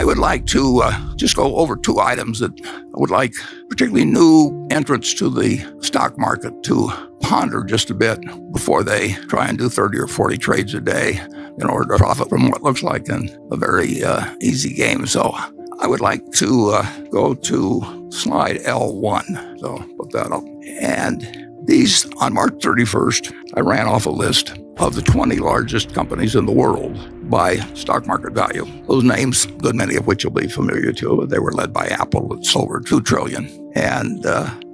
I would like to just go over two items that I would like particularly new entrants to the stock market to ponder just a bit before they try and do 30 or 40 trades a day in order to profit from what looks like a very easy game. So I would like to go to slide L1. So put that up. And these, on March 31st, I ran off a list of the 20 largest companies in the world by stock market value. Those names, a good many of which you'll be familiar to, they were led by Apple that sold over $2 trillion. And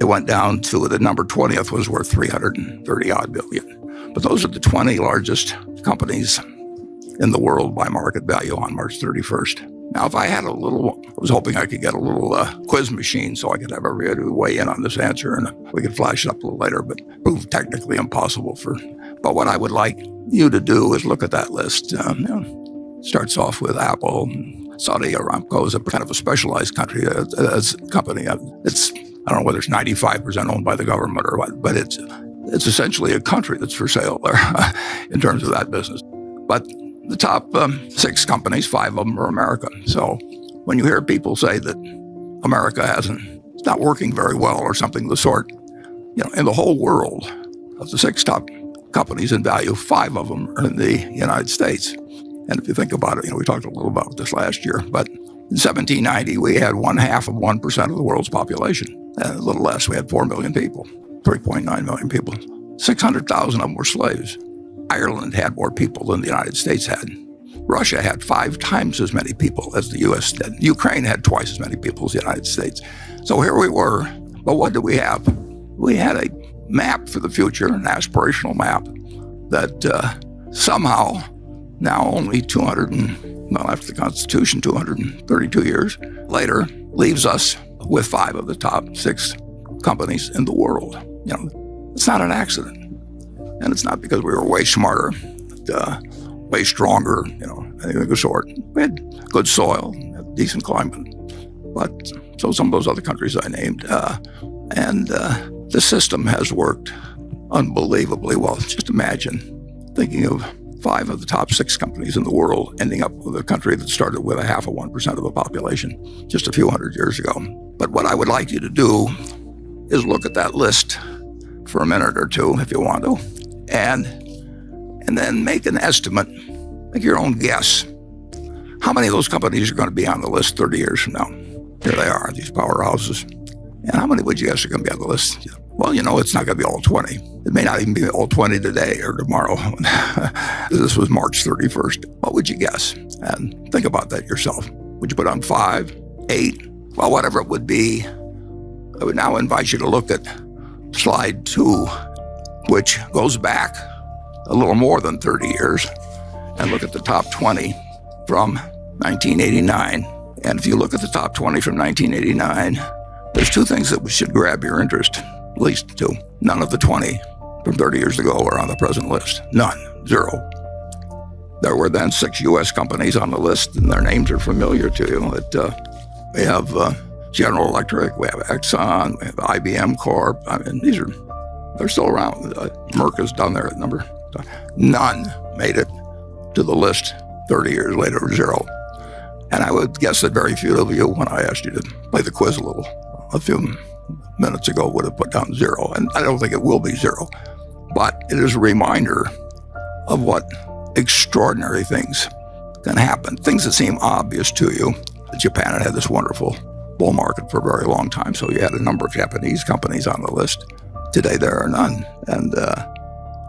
it went down to the number 20th was worth 330 odd billion. But those are the 20 largest companies in the world by market value on March 31st. Now, if I had I was hoping I could get a little quiz machine so I could have everybody weigh in on this answer and we could flash it up a little later, but proved technically impossible but what I would like you to do is look at that list. Starts off with Apple. Saudi Aramco is a kind of a specialized company. It's, I don't know whether it's 95% owned by the government or what, but it's essentially a country that's for sale there in terms of that business. But the top 6 companies, 5 of them are American. So when you hear people say that America it's not working very well or something of the sort, in the whole world, of the 6 top companies in value, 5 of them are in the United States. And if you think about it, we talked a little about this last year, but in 1790, we had 1/2% of the world's population. And a little less, we had 4 million people, 3.9 million people. 600,000 of them were slaves. Ireland had more people than the United States had. Russia had 5 times as many people as the U.S. did. Ukraine had twice as many people as the United States. So here we were, but what did we have? We had a map for the future, an aspirational map that somehow now only after the Constitution, 232 years later, leaves us with 5 of the top 6 companies in the world. It's not an accident. And it's not because we were way smarter, way stronger, anything of the sort. We had good soil, had decent climate. But so some of those other countries I named. And the system has worked unbelievably well. Just imagine thinking of 5 of the top 6 companies in the world ending up with a country that started with 0.5% of the population just a few hundred years ago. But what I would like you to do is look at that list for a minute or two, if you want to, and then make an estimate, make your own guess. How many of those companies are going to be on the list 30 years from now? Here they are, these powerhouses. And how many would you guess are going to be on the list? Well, it's not going to be all 20. It may not even be all 20 today or tomorrow. This was March 31st. What would you guess? And think about that yourself. Would you put on 5, 8? Well, whatever it would be, I would now invite you to look at slide 2, which goes back a little more than 30 years, and look at the top 20 from 1989. And if you look at the top 20 from 1989, there's 2 things that should grab your interest, at least 2. None of the 20 from 30 years ago are on the present list. None. 0. There were then 6 U.S. companies on the list, and their names are familiar to you. We have General Electric, we have Exxon, we have IBM Corp. They're still around. Merck is down there at number. None made it to the list 30 years later, 0. And I would guess that very few of you, when I asked you to play the quiz a few minutes ago, would have put down 0. And I don't think it will be 0. But it is a reminder of what extraordinary things can happen. Things that seem obvious to you. Japan had this wonderful bull market for a very long time, so you had a number of Japanese companies on the list. Today there are none. And the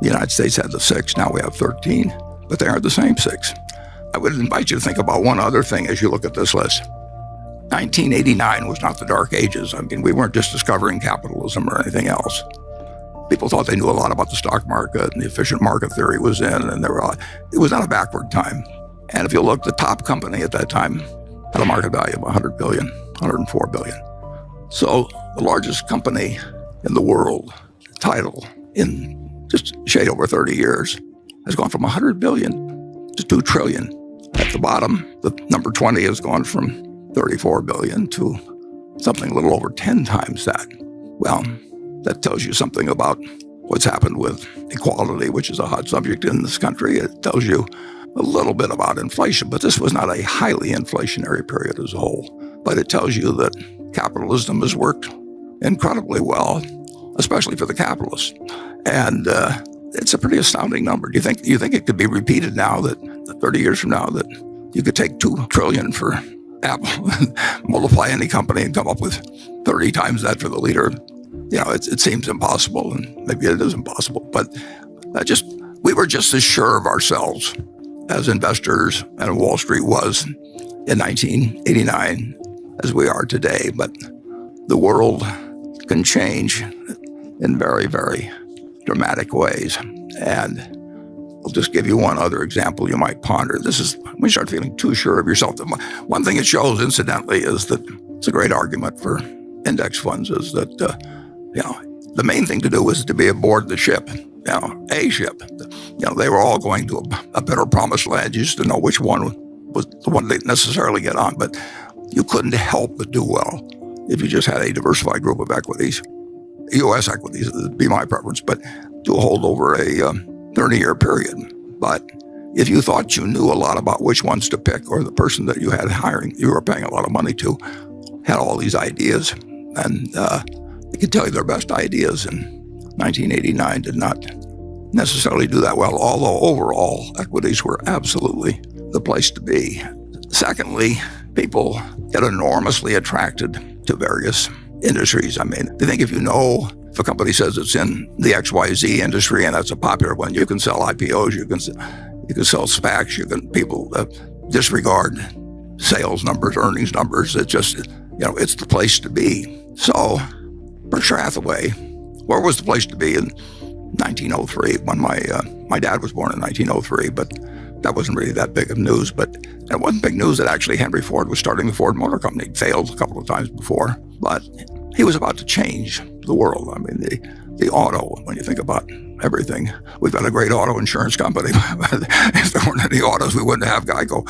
United States had the 6, now we have 13, but they aren't the same 6. I would invite you to think about one other thing as you look at this list. 1989 was not the Dark Ages. We weren't just discovering capitalism or anything else. People thought they knew a lot about the stock market and the efficient market theory was in, and it was not a backward time. And if you look, the top company at that time had a market value of 100 billion, 104 billion. So the largest company in the world, title, in just a shade over 30 years, has gone from 100 billion to 2 trillion. At the bottom, the number 20 has gone from 34 billion to something a little over 10 times that. Well, that tells you something about what's happened with equality, which is a hot subject in this country. It tells you a little bit about inflation, but this was not a highly inflationary period as a whole. But it tells you that capitalism has worked incredibly well, especially for the capitalists. And it's a pretty astounding number. Do you think it could be repeated now, that 30 years from now, that you could take $2 trillion for Apple and multiply any company and come up with 30 times that for the leader? It seems impossible, and maybe it is impossible. But we were just as sure of ourselves as investors and Wall Street was in 1989 as we are today. But the world can change in very, very dramatic ways. And I'll just give you one other example you might ponder. This is when you start feeling too sure of yourself. One thing it shows, incidentally, is that it's a great argument for index funds, is that the main thing to do is to be aboard the ship, a ship. They were all going to a better promised land. You used to know which one was the one they'd necessarily get on, but you couldn't help but do well if you just had a diversified group of equities. U.S. equities would be my preference, but to hold over a 30-year period. But if you thought you knew a lot about which ones to pick, or the person that you had hiring, you were paying a lot of money to, had all these ideas, and they could tell you their best ideas in 1989 did not necessarily do that well, although overall equities were absolutely the place to be. Secondly, people get enormously attracted to various industries. I mean, I think if a company says it's in the XYZ industry and that's a popular one, you can sell IPOs, you can sell SPACs, people disregard sales numbers, earnings numbers. It's just, it's the place to be. So Berkshire Hathaway, where was the place to be in 1903 when my dad was born in 1903, but that wasn't really that big of news. But it wasn't big news that actually Henry Ford was starting the Ford Motor Company. It failed a couple of times before, but he was about to change the world. I mean, the auto, when you think about everything, we've got a great auto insurance company. If there weren't any autos, we wouldn't have Geico.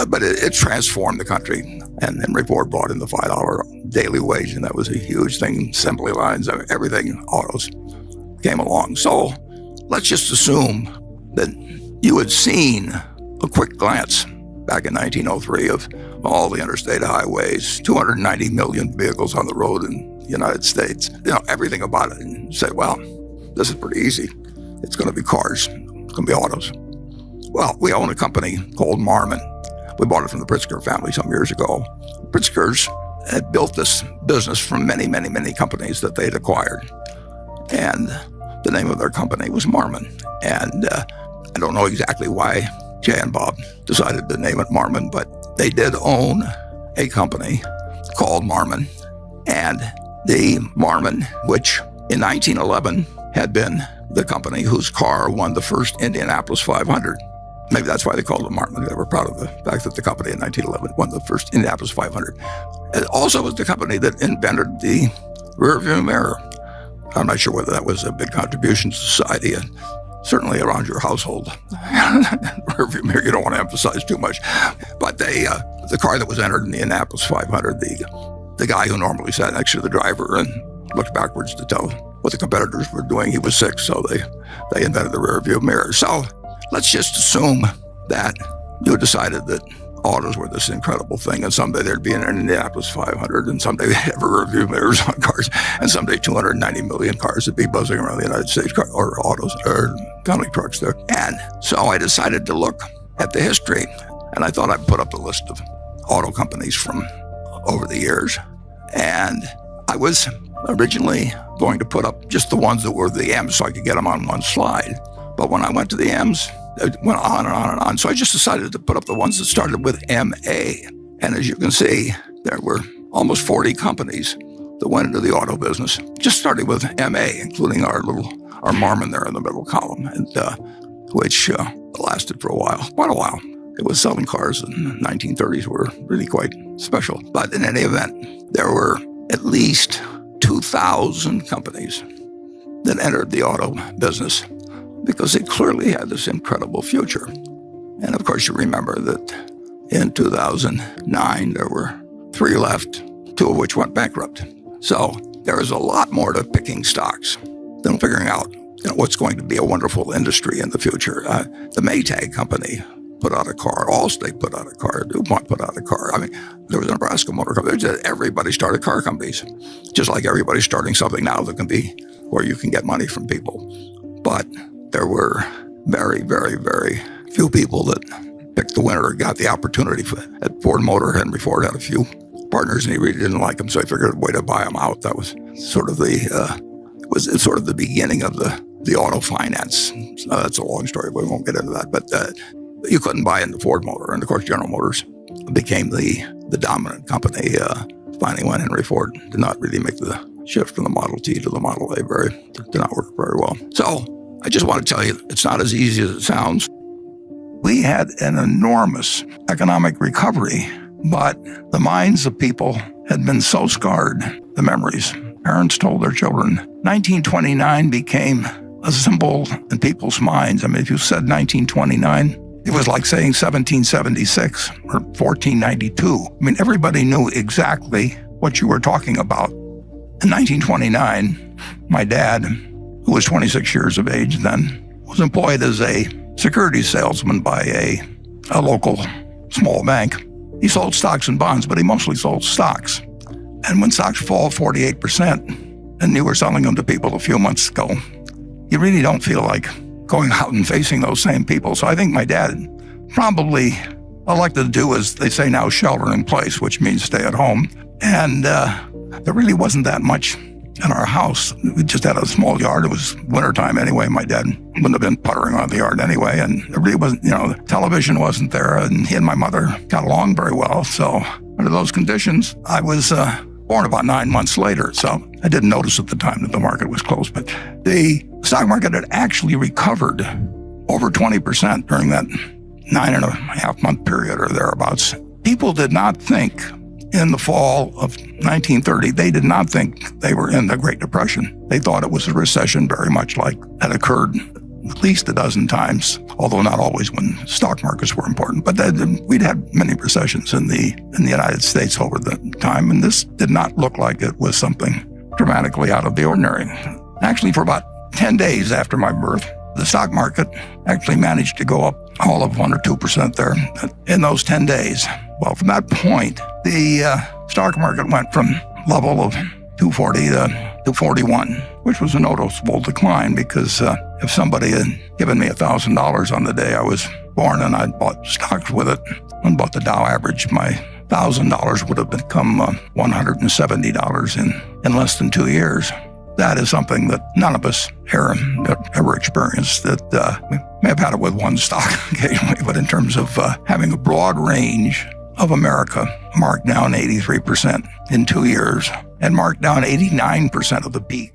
But it transformed the country. And Henry Ford brought in the $5 daily wage, and that was a huge thing. Assembly lines, everything, autos came along. So let's just assume that you had seen a quick glance back in 1903 of all the interstate highways, 290 million vehicles on the road in the United States, everything about it, and said, well, this is pretty easy. It's going to be cars. It's going to be autos. Well, we own a company called Marmon. We bought it from the Pritzker family some years ago. Pritzkers had built this business from many, many, many companies that they'd acquired. And the name of their company was Marmon. And I don't know exactly why Jay and Bob decided to name it Marmon, but they did own a company called Marmon. And the Marmon, which in 1911 had been the company whose car won the first Indianapolis 500. Maybe that's why they called it Marmon. They were proud of the fact that the company in 1911 won the first Indianapolis 500. It also was the company that invented the rearview mirror. I'm not sure whether that was a big contribution to society, and certainly around your household. Rearview mirror, you don't want to emphasize too much. But the car that was entered in the Indianapolis 500, the guy who normally sat next to the driver and looked backwards to tell what the competitors were doing, he was sick, so they invented the rearview mirror. So let's just assume that you decided that autos were this incredible thing, and someday there'd be an Indianapolis 500, and someday they'd have rearview mirrors on cars, and someday 290 million cars would be buzzing around the United States, or autos, or family trucks there. And so I decided to look at the history, and I thought I'd put up a list of auto companies from over the years. And I was originally going to put up just the ones that were the M's so I could get them on one slide. But when I went to the M's, it went on and on and on. So I just decided to put up the ones that started with MA. And as you can see, there were almost 40 companies that went into the auto business, just starting with MA, including our Marmon there in the middle column, and which lasted for quite a while. It was selling cars in the 1930s were really quite special. But in any event, there were at least 2,000 companies that entered the auto business because they clearly had this incredible future. And of course, you remember that in 2009, there were 3 left, 2 of which went bankrupt. So there is a lot more to picking stocks than figuring out what's going to be a wonderful industry in the future. The Maytag company put out a car. Allstate put out a car. DuPont put out a car. I mean, there was a Nebraska Motor Company. Everybody started car companies, just like everybody's starting something now that can be where you can get money from people. But there were very, very, very few people that picked the winner or got the opportunity. At Ford Motor, Henry Ford had a few partners, and he really didn't like them, so he figured a way to buy them out. That was sort of the beginning of the auto finance. That's a long story. We won't get into that. But you couldn't buy into Ford Motor, and of course General Motors became the dominant company. Finally, when Henry Ford did not really make the shift from the Model T to the Model A, did not work very well. So I just want to tell you, it's not as easy as it sounds. We had an enormous economic recovery, but the minds of people had been so scarred, the memories. Parents told their children, 1929 became a symbol in people's minds. I mean, if you said 1929, it was like saying 1776 or 1492. I mean, everybody knew exactly what you were talking about. In 1929, my dad, who was 26 years of age then, was employed as a securities salesman by a local small bank. He sold stocks and bonds, but he mostly sold stocks. And when stocks fall 48%, and you were selling them to people a few months ago, you really don't feel like going out and facing those same people. So I think my dad probably elected to do, as they say now, shelter in place, which means stay at home. And there really wasn't that much in our house. We just had a small yard. It was wintertime anyway. My dad wouldn't have been puttering on the yard anyway. And it really wasn't, the television wasn't there. And he and my mother got along very well. So under those conditions, I was born about 9 months later. So I didn't notice at the time that the market was closed. But the stock market had actually recovered over 20% during that 9.5 month period or thereabouts. People did not think in the fall of 1930, they did not think they were in the Great Depression. They thought it was a recession very much like had occurred at least a dozen times, although not always when stock markets were important. But we'd had many recessions in the United States over the time, and this did not look like it was something dramatically out of the ordinary. Actually, for about 10 days after my birth, the stock market actually managed to go up all of 1 or 2% there in those 10 days. Well, from that point, the stock market went from level of 240 to 241, which was a noticeable decline because if somebody had given me $1,000 on the day I was born and I'd bought stocks with it and bought the Dow average, my $1,000 would have become $170 in less than 2 years. That is something that none of us here ever experienced. That we may have had it with one stock occasionally, but in terms of having a broad range of America marked down 83% in 2 years and marked down 89% of the peak